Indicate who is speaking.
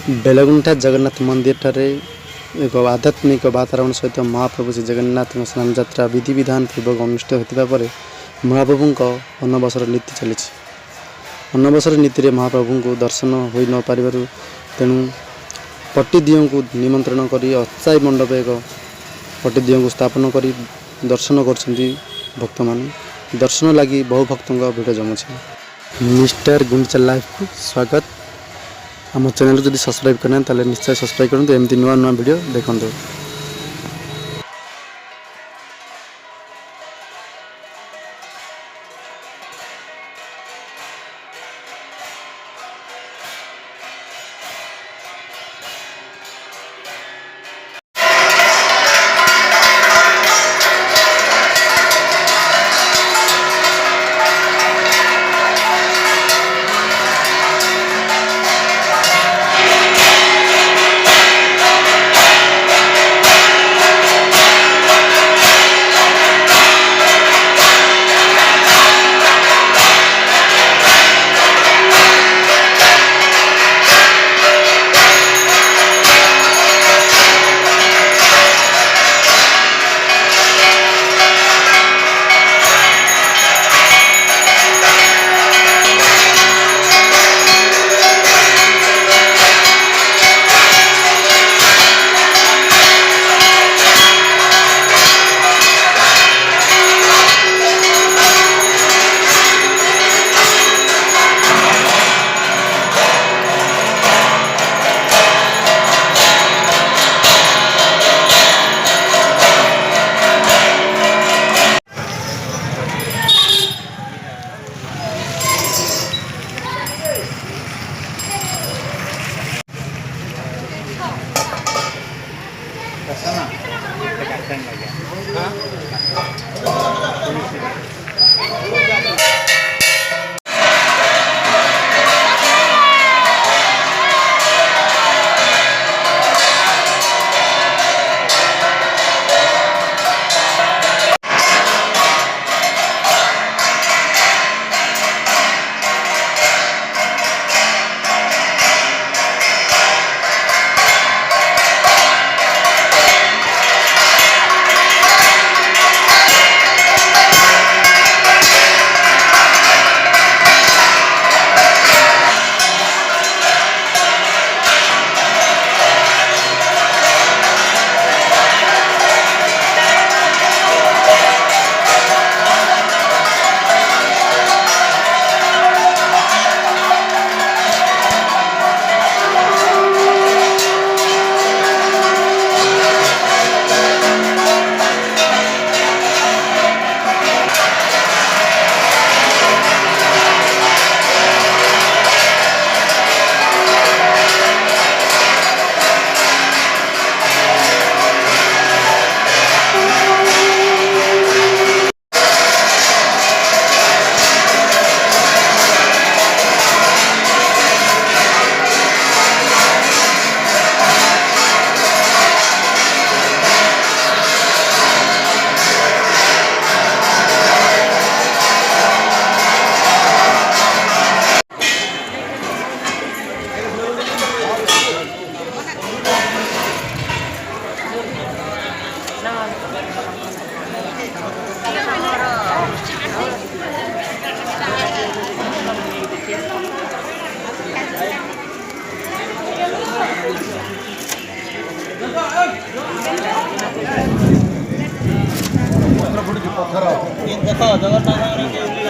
Speaker 1: बेलगुंठा जगन्नाथ मंदिर ठारे एक आध्यात्मिक वातावरण सहित महाप्रभु श्री जगन्नाथ स्नान यात्रा विधि विधान पूर्वक अनुष्ठित होता पर महाप्रभु अनवसर नीति चली। अनवसर नीति महाप्रभु को दर्शन हो न पार तेणु पट्टीदियों को निमंत्रण कर अस्थायी मंडप एक पट्टीदियों को स्थापन कर दर्शन कर भक्त मान दर्शन लगी बहु भक्तों भिड़ जमुचे। मिस्टर गुंडीचा लाइफ को स्वागत। आम चैनल को सब्सक्राइब करना ताले निश्चय सब्सक्राइब करूँ एमती नुआ नुआ वीडियो देखते।
Speaker 2: देखो जगन्नाथ